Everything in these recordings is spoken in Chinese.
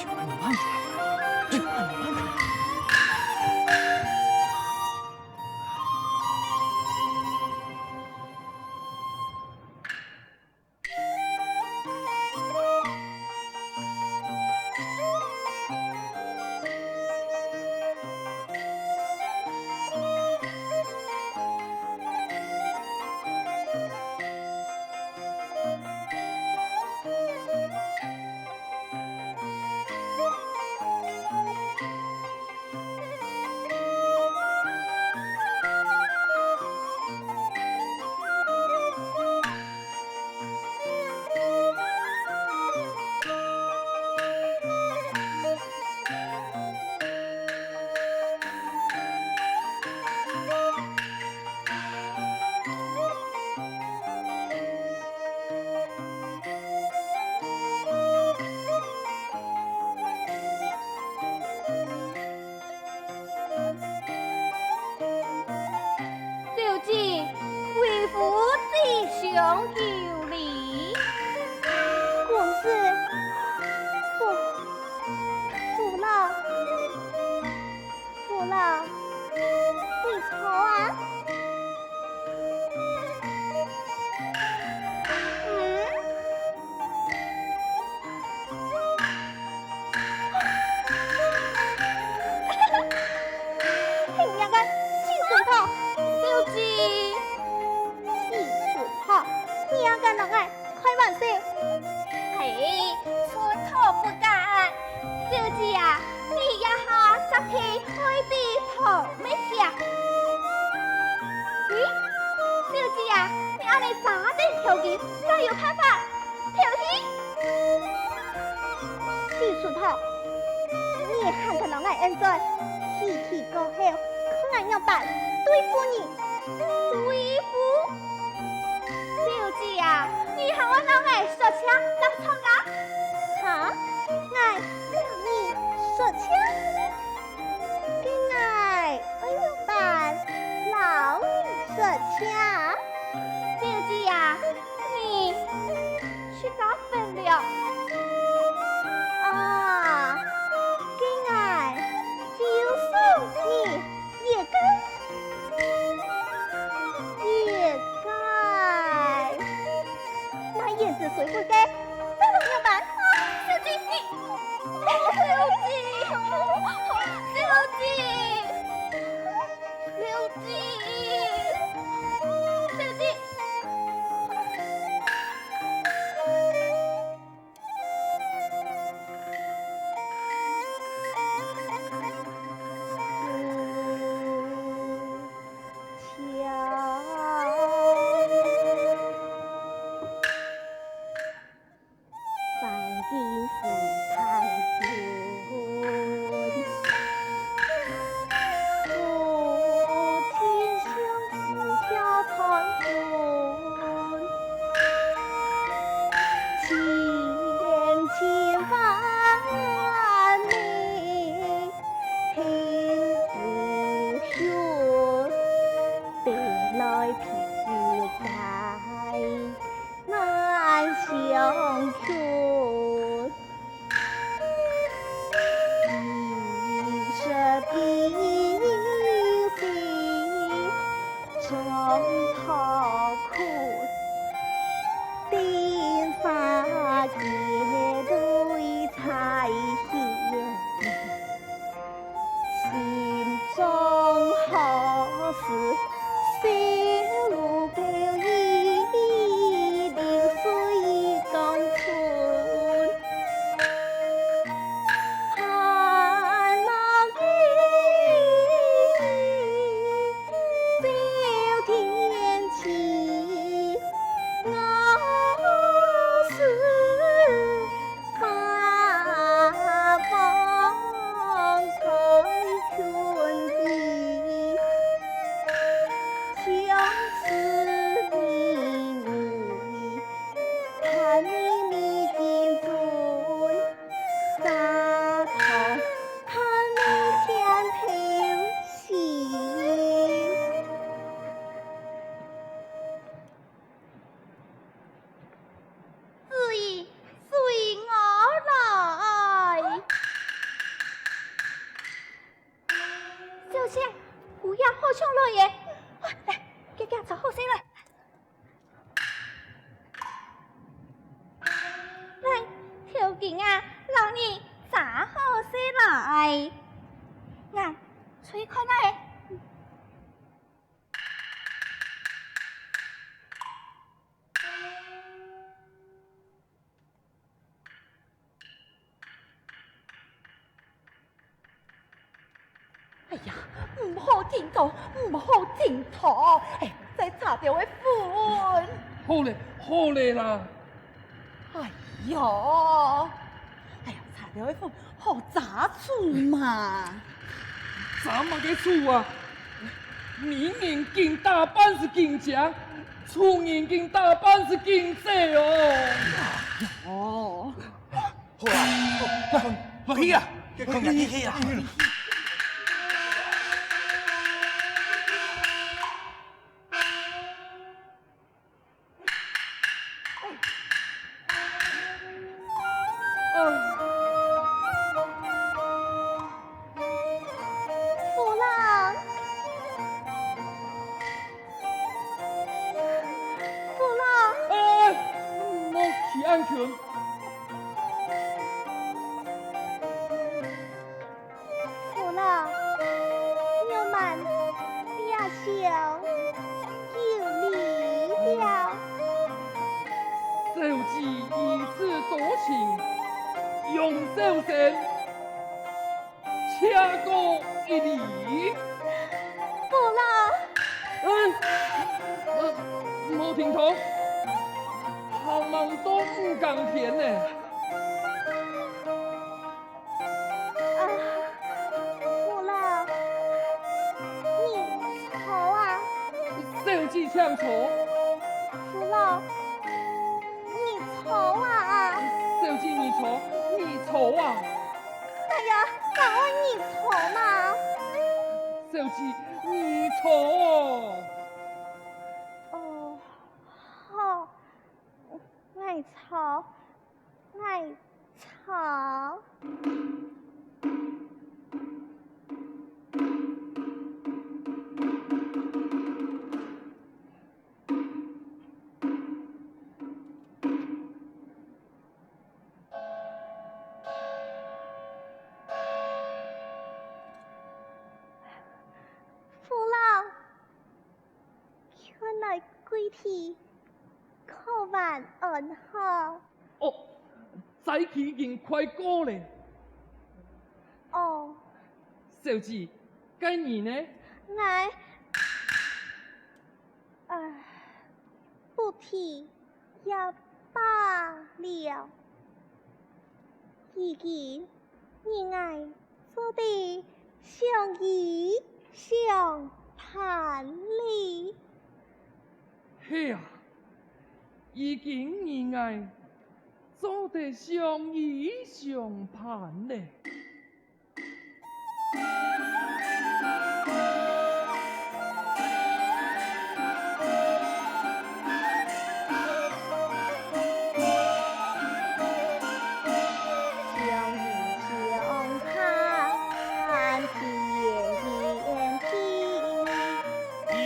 去把你搬出来，去把你搬出来。想求你，公子，父老，你错啊！你两个细水泡，小姐，细水泡，你两个人哎，开玩笑！嘿，出头不敢。小姐啊，你也下十起开地泡没吃？咦，小姐啊，你安尼早点跳起，才有办法跳起。细水泡，你喊个人哎，现在气过后，看要办对付你。对付小姐啊，你喊我人哎说车当冲啊？哈，爱你说枪，跟爱要办老你说枪。小姐啊，你去打分了。啊，跟爱就算你也该，那燕子谁不该？这种要办啊，小姐你，小姐，小姐，小姐。相劝，一生平息终陶困，定发结对彩线，心中好事小路标一定水江村，盼望小天晴，我是八方开春意。来，条件啊，老你咋好些来？啊，吹开来。哎呀，唔好停头，唔好停头！哎，再查掉会ฝุ่。好嘞啦！哎哟，哎呀，查掉会ฝุ่，好杂处嘛！咱们嘅厝啊，民人经大半是经强，厝人经大半是经济哦。哦，好啊，落去啊，放入去啊。父郎，父郎，莫去安全。父郎，你们别想有理了。小姐以此多情，用手神，恰过一礼。父郎，莫停头，好忙都唔甘甜呢。父郎，你丑啊！小姐抢错，父郎，你丑啊！小姐你错，你错啊！哎呀，哪会你丑嘛？小姐你错。哦，好，爱吵，爱吵。父老，看来贵体可万安好。哦，早起已经快过嘞。哦，小姐，该你呢？俺，不提也罢了。已经你爱做的相依相盼哩。嘿呀，已经你爱做得相依相盼嘞。相依相盼，天天地。一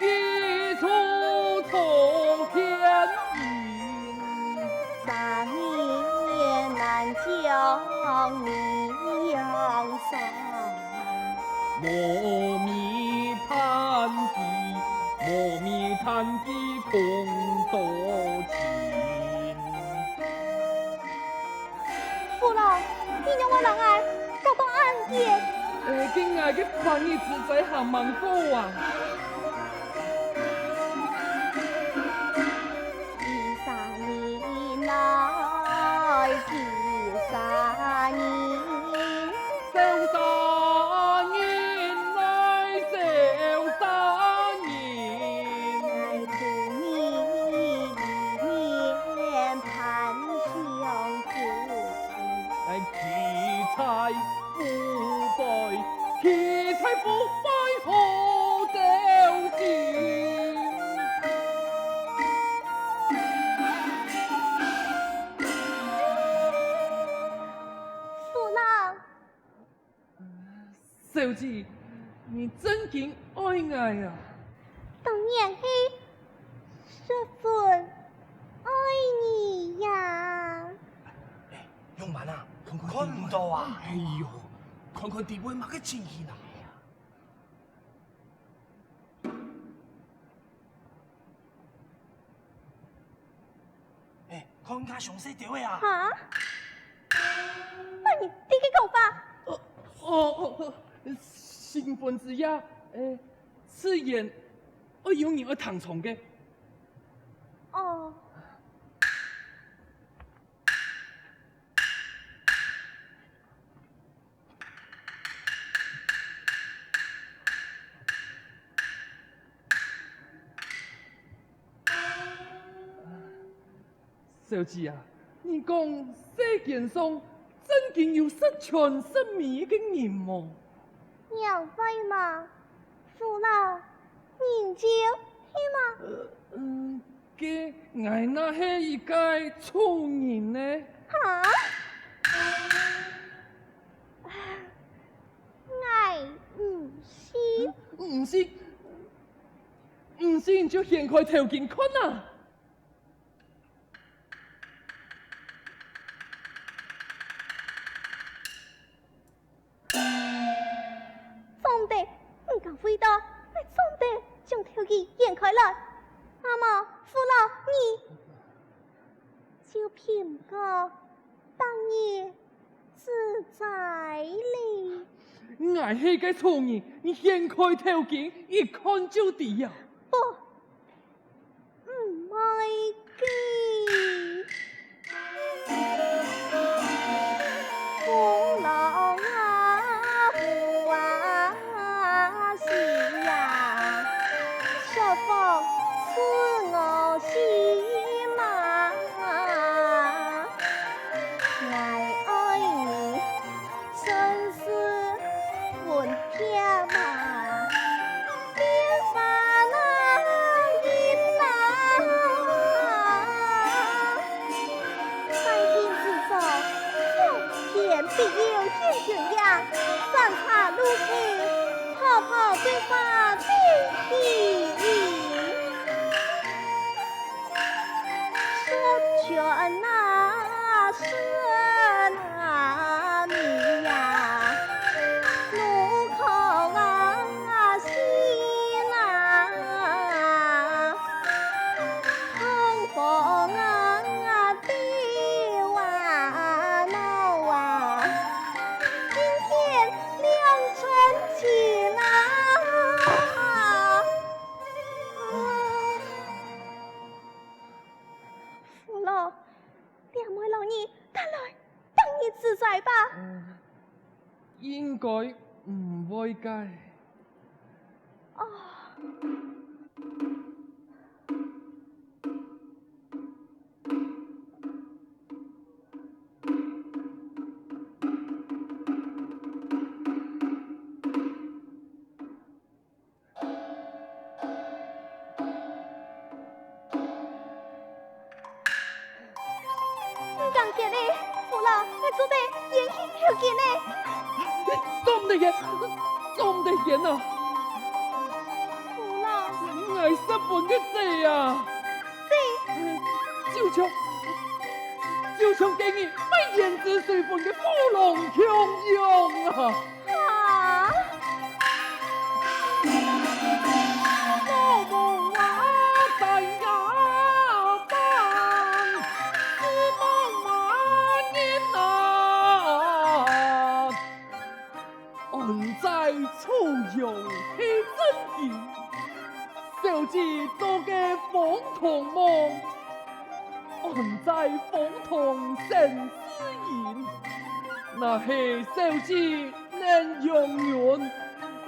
一匆匆天云，三年难将你养伤。莫迷叹地，莫迷叹地空多情。父老，你让我人爱搞到暗夜。今日嘅翻译自在行芒果啊！几三年来，几三年。小三年来，小三年，爱徒你一年盼相顾。奇才富贵，奇才富贵好走心。父老，小姐，你真经爱我呀！当年份爱你呀。用完啊，看唔到啊！哎呦，看看地位嘛个情形啊！看家详细条的啊！哈？那你第几讲法？新婚之夜，是演有你而唐虫的。哦。小姐啊，你讲世间上真竟有失传失迷的人吗？娘妃嘛，父老，人就去嘛。嘅我那是一个粗人呢。哈？唔是，你就掀开头镜看啊！总得唔敢回答，你总得将条件演开来。那么，父老你就凭个当夜自在哩。我是个粗人，你掀开头镜一看就知呀。不，唔系嘅。父老啊，父啊，是呀，小凤是我心嘛，我爱你，真是稳天嘛，变法那一呐，三天之中，天必有天天呀，三茶路去，泡泡对花第一。说全那是那你呀，路口啊西那，碰风啊地哇闹啊，今天良辰吉啦。父老，两位老爷，他来，当你自在吧。应该唔会该。哦。你讲见嘞，父老，你准备演戏条件呢？做唔得演，做唔得演啊！父老，我失本嘅罪啊！就像给你卖胭脂水粉嘅富龙强样啊！啊！我梦啊在雅班，是梦万年啊！安在初阳起真意，小姐做嘅风同梦。安在风同生死言，那是小姐能永远，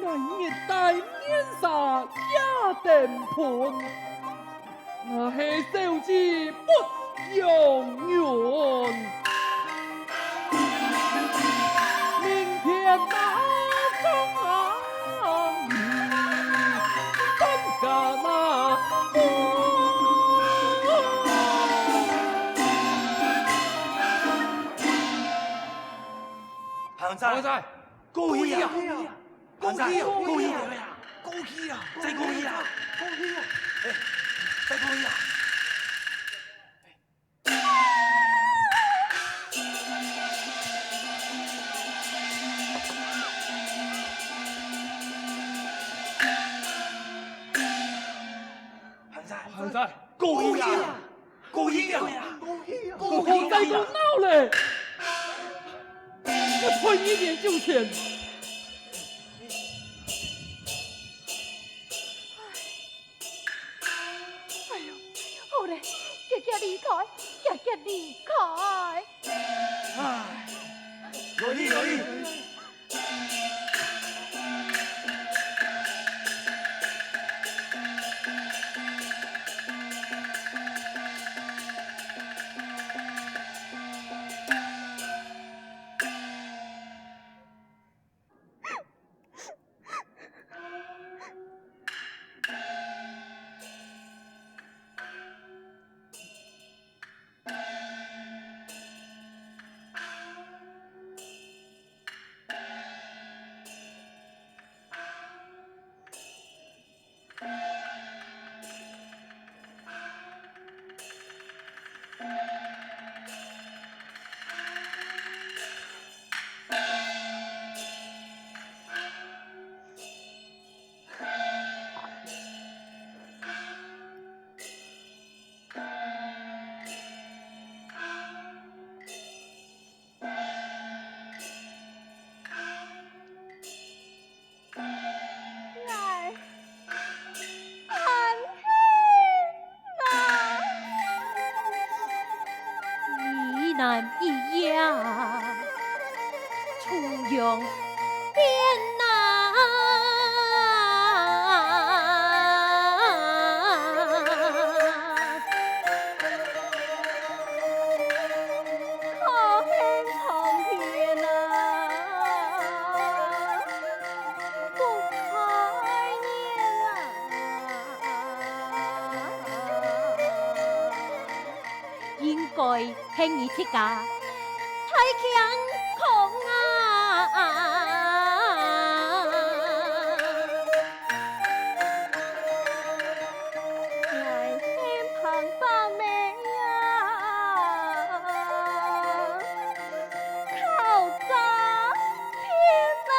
我一代面纱也定盘，那是小姐不永远。明天那中啊，真假那。行仔，高喜啊！行仔，高喜啊！高喜啊！真高喜啊！高喜啊！再高喜啊！还在，故意啊！故意啊！我在公闹嘞！我退1年就签。哎呦，好嘞，叫离开，叫离开。唉，罗伊。难一样，出用变难。可恨苍天啊，不开念啊！应该轻易出嫁，太强狂啊！爱天旁把妹啊，靠诈骗啊！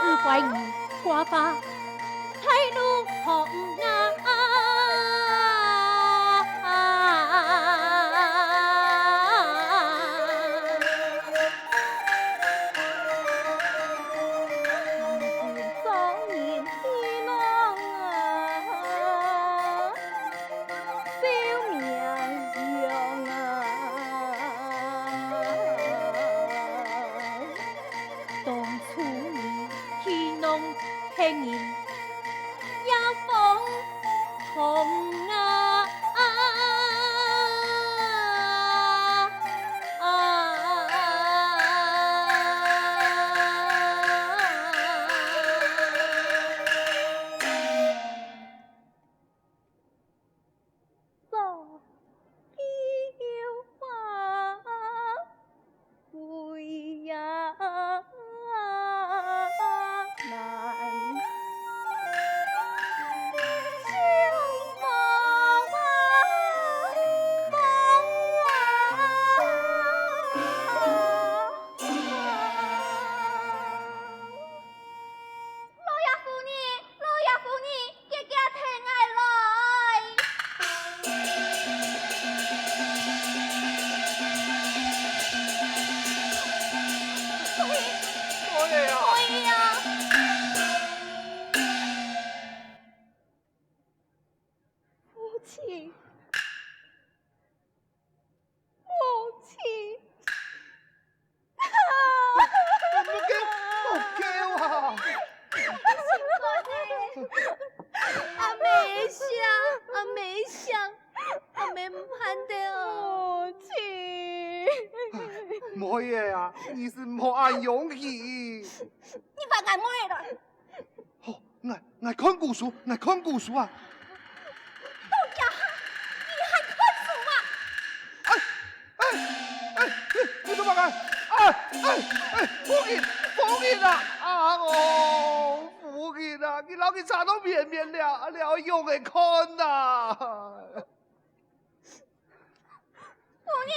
只怪你寡法太怒红啊！轻言也放红啊！做雕花为呀难。莫爷啊，你是莫按勇气。你把俺莫爷了。好，我看古书，我看古书啊。东家哈，你还看书啊？你怎么干？福气啊！哦，福气啊！你老给查到绵绵了用的看呐。夫人，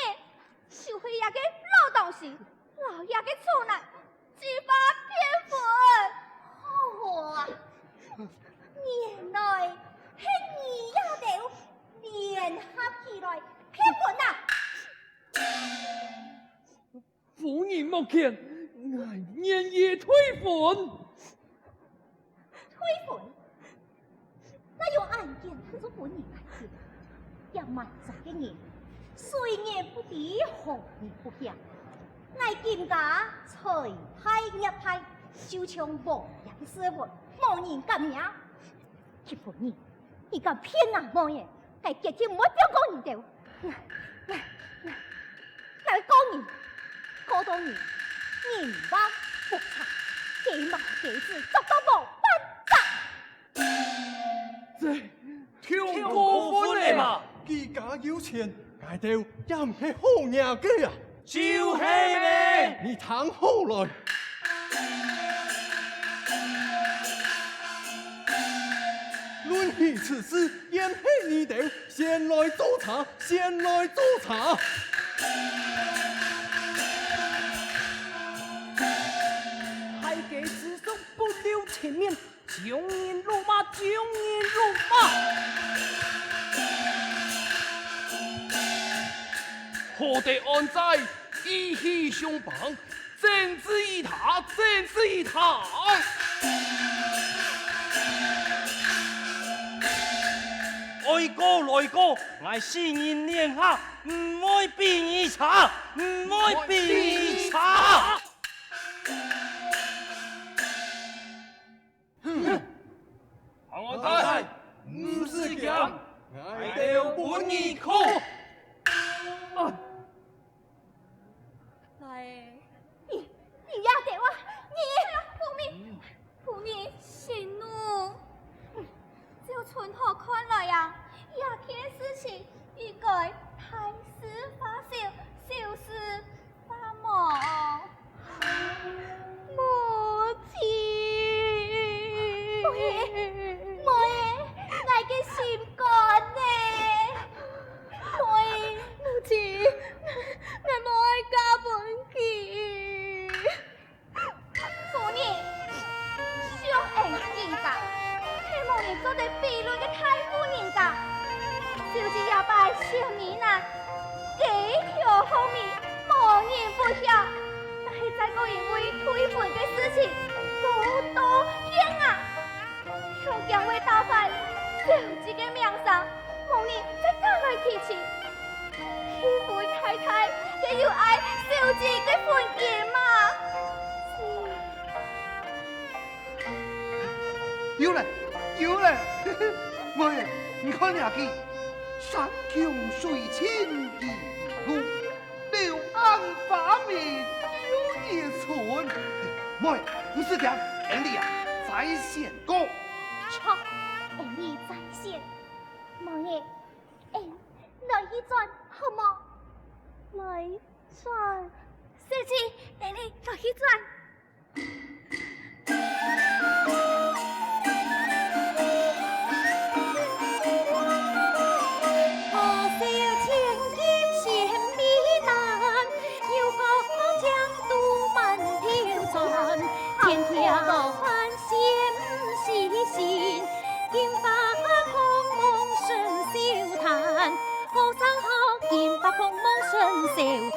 收回那个老东西，老爷个厝内，只把蝙蝠。好啊！目前，我年夜退婚。退婚，那用案件看作本人来结，也万在嘅人，虽然不比红颜不平，爱见家才派入派，就像无人说话，无人敢名。结婚你，你敢骗人无嘢？该结天我表讲你掉，来讲你，好多年，人亡不差，几马几子做到无办法。这听过分的嘛，自家有钱，挨到也唔系好命嘅啊！就是咩？你躺好来。论起此事，焉系你哋先来做茶，先来做茶。太给子孙不留情面，穷人辱骂，穷人辱骂。何得安在一气相帮，政治一塔，政治一塔。爱歌来歌，我新人练下，唔爱变一茶，唔爱变一茶。我睇唔是咁，挨到本意苦。你压给我，妇女息怒。照村头看来呀，亚天事情应该太事发小，小事发毛。母亲，我嘅心肝呢？母亲，我冇爱嫁本去。妇女，相爱见家。希望你做对秘鲁的太夫人家，就是要把小米呐，几条后面无人不晓，但是在我因为退婚的事情，多多冤啊！想将会打败小姐的名声，望你再赶来提起。这位太太也要爱小姐的婚姻嘛？有嘞，有嘞，妹，你看下去，山穷水尽疑路，柳暗花明又一村。妹，不是讲人力啊，在线过。错，你在线，妹，来一转好吗？来转，小姐，你来一转。天条欢喜喜心，金发空梦顺笑谈，好生好金发空梦顺笑谈。